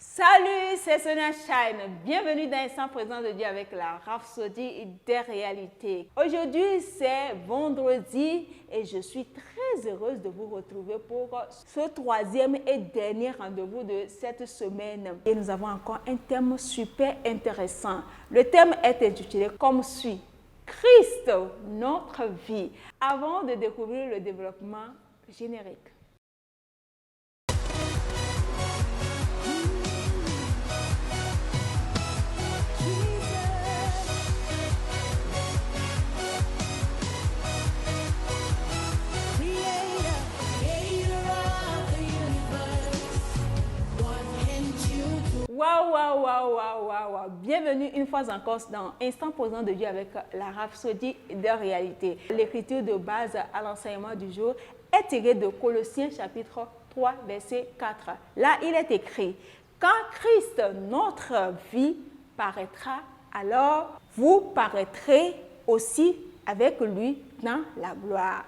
Salut, c'est Sonia Shine. Bienvenue dans l'instant présent de Dieu avec la Rhapsodie des réalités. Aujourd'hui, c'est vendredi et je suis très heureuse de vous retrouver pour ce troisième et dernier rendez-vous de cette semaine. Et nous avons encore un thème super intéressant. Le thème est intitulé comme suit: Christ, notre vie. Avant de découvrir le développement générique. Waouh. Bienvenue une fois encore dans Instant présent de Dieu avec la Rhapsodie de réalité. L'écriture de base à l'enseignement du jour est tirée de Colossiens chapitre 3, verset 4. Là, il est écrit: quand Christ, notre vie, paraîtra, alors vous paraîtrez aussi avec lui dans la gloire.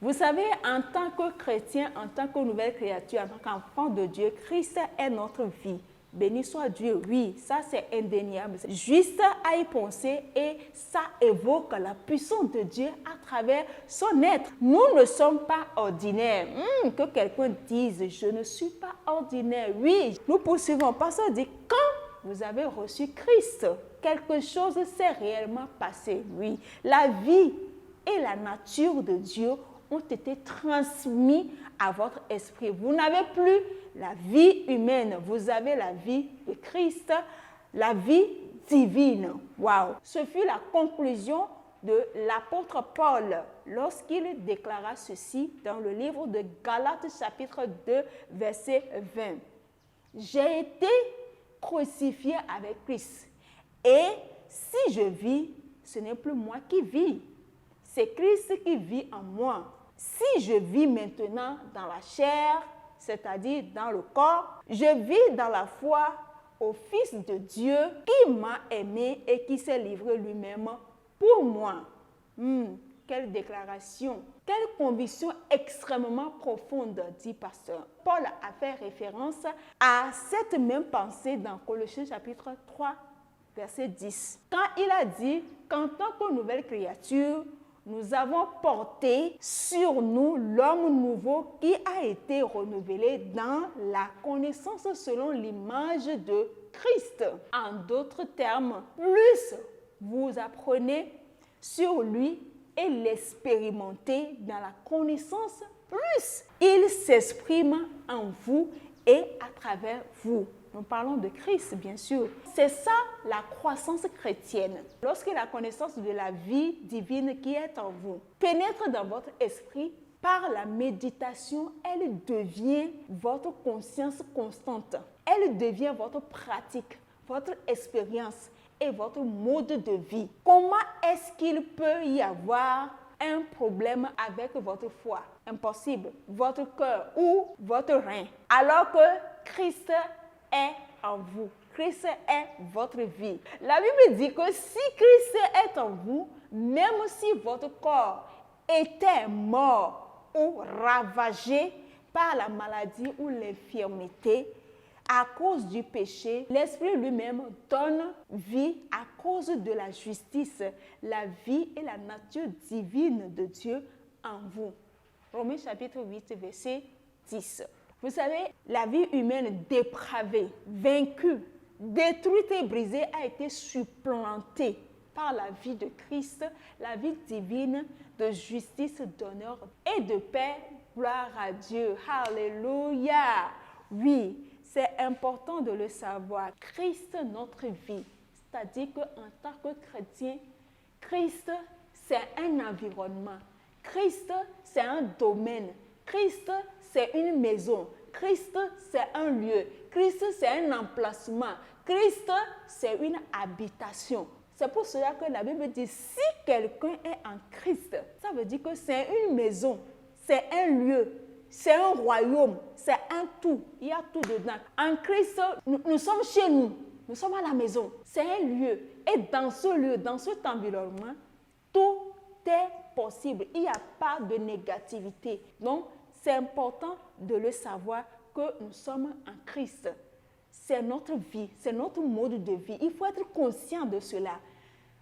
Vous savez, en tant que chrétien, en tant que nouvelle créature, en tant qu'enfant de Dieu, Christ est notre vie. Béni soit Dieu, oui, ça c'est indéniable. Juste à y penser et ça évoque la puissance de Dieu à travers son être. Nous ne sommes pas ordinaires. Que quelqu'un dise, je ne suis pas ordinaire. Oui, nous poursuivons. Pasteur dit, quand vous avez reçu Christ, quelque chose s'est réellement passé. Oui, la vie et la nature de Dieu ont été transmis à votre esprit. Vous n'avez plus la vie humaine, vous avez la vie de Christ, la vie divine. Waouh! Ce fut la conclusion de l'apôtre Paul lorsqu'il déclara ceci dans le livre de Galates chapitre 2 verset 20. J'ai été crucifié avec Christ et si je vis, ce n'est plus moi qui vis, c'est Christ qui vit en moi. Si je vis maintenant dans la chair, c'est-à-dire dans le corps, je vis dans la foi au Fils de Dieu qui m'a aimé et qui s'est livré lui-même pour moi. Quelle déclaration, quelle conviction extrêmement profonde, dit pasteur. Paul a fait référence à cette même pensée dans Colossiens chapitre 3, verset 10. Quand il a dit qu'en tant que nouvelle créature, nous avons porté sur nous l'homme nouveau qui a été renouvelé dans la connaissance selon l'image de Christ. En d'autres termes, plus vous apprenez sur lui et l'expérimentez dans la connaissance, plus il s'exprime en vous et à travers vous. Nous parlons de Christ, bien sûr. C'est ça la croissance chrétienne. Lorsque la connaissance de la vie divine qui est en vous pénètre dans votre esprit, par la méditation, elle devient votre conscience constante. Elle devient votre pratique, votre expérience et votre mode de vie. Comment est-ce qu'il peut y avoir un problème avec votre foi? Impossible. Votre cœur ou votre rein. Alors que Christ est en vous. Christ est votre vie. La Bible dit que si Christ est en vous, même si votre corps était mort ou ravagé par la maladie ou l'infirmité, à cause du péché, l'Esprit lui-même donne vie à cause de la justice, la vie et la nature divine de Dieu en vous. Romains chapitre 8, verset 10. Vous savez, la vie humaine dépravée, vaincue, détruite et brisée a été supplantée par la vie de Christ, la vie divine de justice, d'honneur et de paix. Gloire à Dieu. Alléluia. Oui, c'est important de le savoir. Christ, notre vie. C'est-à-dire qu'en tant que chrétien, Christ, c'est un environnement. Christ, c'est un domaine. Christ, c'est une maison. Christ, c'est un lieu. Christ, c'est un emplacement. Christ, c'est une habitation. C'est pour cela que la Bible dit, si quelqu'un est en Christ, ça veut dire que c'est une maison, c'est un lieu, c'est un royaume, c'est un tout. Il y a tout dedans. En Christ, nous sommes chez nous. Nous sommes à la maison. C'est un lieu. Et dans ce lieu, dans cet environnement, tout est possible. Il n'y a pas de négativité. Donc, c'est important de le savoir que nous sommes en Christ. c'est notre vie, c'est notre mode de vie. Il faut être conscient de cela.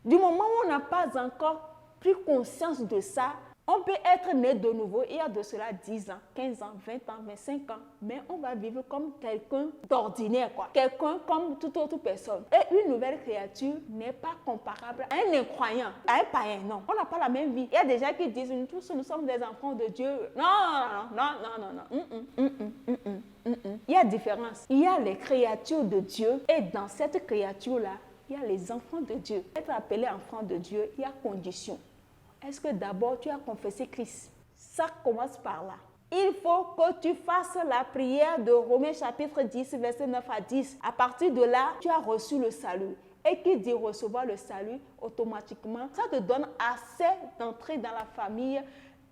Du moment où on n'a pas encore pris conscience de ça, on peut être né de nouveau, il y a de cela 10 ans, 15 ans, 20 ans, 25 ans, mais on va vivre comme quelqu'un d'ordinaire, quoi. Quelqu'un comme toute autre personne. Et une nouvelle créature n'est pas comparable à un incroyant, à un païen, non. On n'a pas la même vie. Il y a des gens qui disent, nous tous, nous sommes des enfants de Dieu. Non. Il y a différence. Il y a les créatures de Dieu et dans cette créature-là, il y a les enfants de Dieu. Être appelé enfant de Dieu, il y a conditions. Est-ce que d'abord tu as confessé Christ? Ça commence par là. Il faut que tu fasses la prière de Romains chapitre 10, verset 9 à 10. À partir de là, tu as reçu le salut. Et qui dit recevoir le salut, automatiquement, ça te donne assez d'entrer dans la famille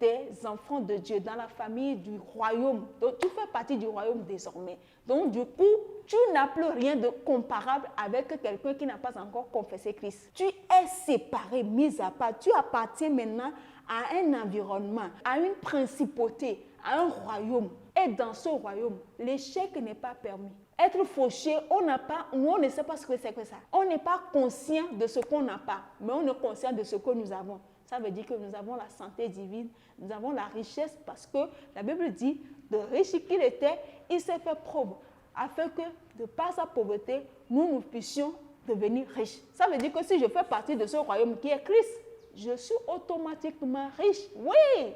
des enfants de Dieu, dans la famille du royaume. Donc, tu fais partie du royaume désormais. Donc, du coup, tu n'as plus rien de comparable avec quelqu'un qui n'a pas encore confessé Christ. Tu es séparé, mis à part. Tu appartiens maintenant à un environnement, à une principauté, à un royaume. Et dans ce royaume, l'échec n'est pas permis. Être fauché, on ne sait pas ce que c'est que ça. On n'est pas conscient de ce qu'on n'a pas, mais on est conscient de ce que nous avons. Ça veut dire que nous avons la santé divine, nous avons la richesse parce que la Bible dit, de riche qu'il était, il s'est fait pauvre, afin que de par sa pauvreté, nous puissions devenir riches. Ça veut dire que si je fais partie de ce royaume qui est Christ, je suis automatiquement riche. Oui!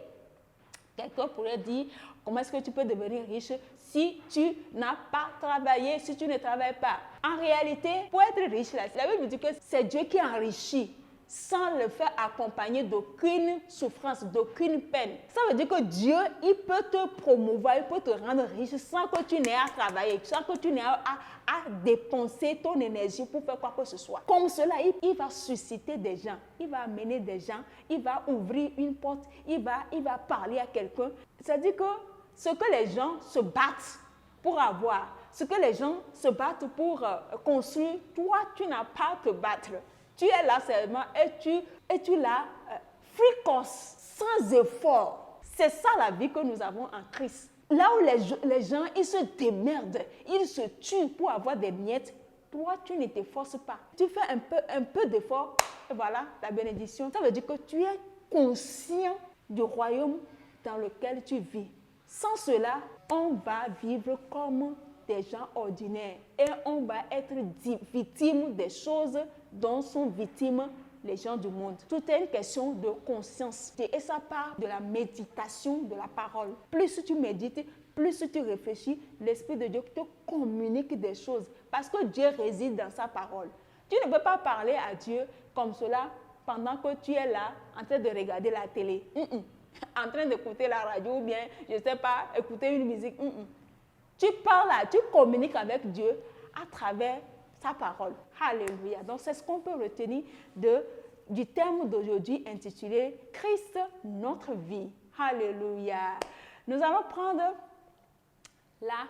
Quelqu'un pourrait dire, comment est-ce que tu peux devenir riche si tu n'as pas travaillé, si tu ne travailles pas? En réalité, pour être riche, la Bible dit que c'est Dieu qui enrichit, sans le faire accompagner d'aucune souffrance, d'aucune peine. Ça veut dire que Dieu, il peut te promouvoir, il peut te rendre riche sans que tu n'aies à travailler, sans que tu n'aies à dépenser ton énergie pour faire quoi que ce soit. Comme cela, il va susciter des gens, il va amener des gens, il va ouvrir une porte, il va parler à quelqu'un. C'est-à-dire que ce que les gens se battent pour avoir, ce que les gens se battent pour construire, toi, tu n'as pas à te battre. Tu es là seulement et tu l'as fricos, sans effort. C'est ça la vie que nous avons en Christ. Là où les gens, ils se démerdent, ils se tuent pour avoir des miettes, toi, tu ne t'efforces pas. Tu fais un peu d'effort et voilà la bénédiction. Ça veut dire que tu es conscient du royaume dans lequel tu vis. Sans cela, on va vivre comme des gens ordinaires et on va être victime des choses dont sont victimes les gens du monde. Tout est une question de conscience et ça part de la méditation de la parole. Plus tu médites, plus tu réfléchis, l'Esprit de Dieu te communique des choses parce que Dieu réside dans sa parole. Tu ne peux pas parler à Dieu comme cela pendant que tu es là en train de regarder la télé, en train d'écouter la radio ou bien, je ne sais pas, écouter une musique. Tu parles, tu communiques avec Dieu à travers sa parole. Alléluia. Donc, c'est ce qu'on peut retenir du thème d'aujourd'hui intitulé « Christ, notre vie ». Alléluia. Nous allons prendre la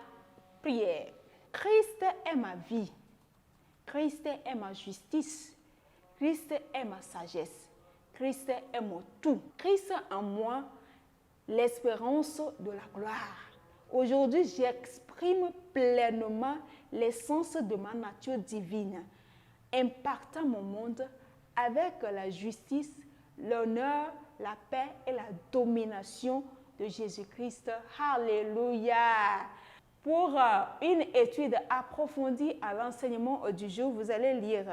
prière. Christ est ma vie. Christ est ma justice. Christ est ma sagesse. Christ est mon tout. Christ en moi, l'espérance de la gloire. Aujourd'hui, j'exprime pleinement l'essence de ma nature divine, impactant mon monde avec la justice, l'honneur, la paix et la domination de Jésus-Christ. Alléluia! Pour une étude approfondie à l'enseignement du jour, vous allez lire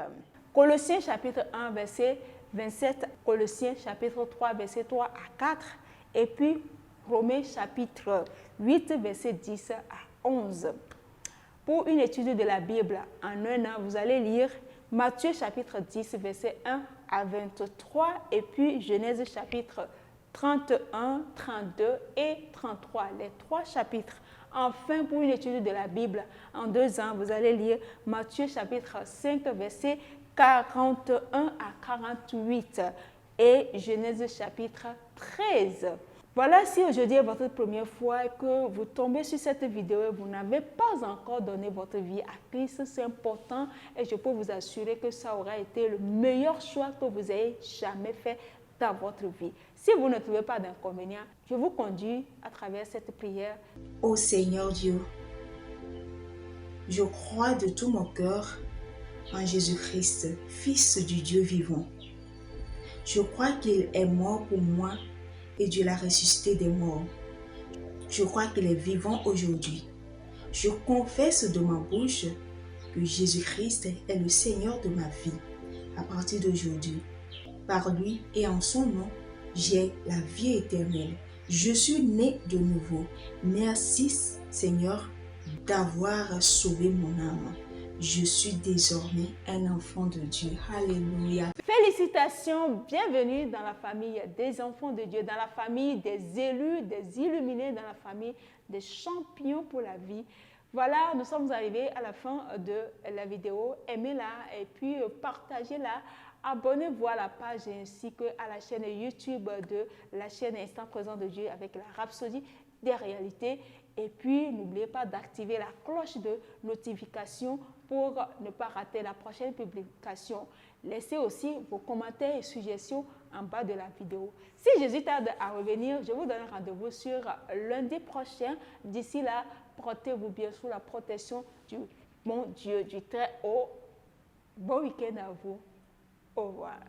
Colossiens chapitre 1, verset 27, Colossiens chapitre 3, verset 3 à 4, et puis Romains chapitre 8, verset 10 à 11. Pour une étude de la Bible en un an, vous allez lire Matthieu chapitre 10, verset 1 à 23, et puis Genèse chapitre 31, 32 et 33, les 3 chapitres. Enfin, pour une étude de la Bible en 2 ans, vous allez lire Matthieu chapitre 5, verset 41 à 48 et Genèse chapitre 13. Voilà, si aujourd'hui est votre première fois et que vous tombez sur cette vidéo et vous n'avez pas encore donné votre vie à Christ, c'est important et je peux vous assurer que ça aura été le meilleur choix que vous ayez jamais fait dans votre vie. Si vous ne trouvez pas d'inconvénient, je vous conduis à travers cette prière. Ô Seigneur Dieu, Je crois de tout mon cœur en Jésus-Christ, Fils du Dieu vivant. Je crois qu'il est mort pour moi et Dieu l'a ressuscité des morts. Je crois qu'il est vivant aujourd'hui. Je confesse de ma bouche que Jésus-Christ est le Seigneur de ma vie à partir d'aujourd'hui. Par lui et en son nom, j'ai la vie éternelle. Je suis né de nouveau. Merci Seigneur d'avoir sauvé mon âme. Je suis désormais un enfant de Dieu. Alléluia. Félicitations, bienvenue dans la famille des enfants de Dieu, dans la famille des élus, des illuminés, dans la famille des champions pour la vie. Voilà, nous sommes arrivés à la fin de la vidéo. Aimez-la et puis partagez-la. Abonnez-vous à la page ainsi qu'à la chaîne YouTube de la chaîne Instant Présent de Dieu avec la Rhapsodie des réalités. Et puis, n'oubliez pas d'activer la cloche de notification pour ne pas rater la prochaine publication. Laissez aussi vos commentaires et suggestions en bas de la vidéo. Si Jésus tarde à revenir, je vous donne rendez-vous sur lundi prochain. D'ici là, portez-vous bien sous la protection du bon Dieu, du Très-Haut. Bon week-end à vous. Au revoir.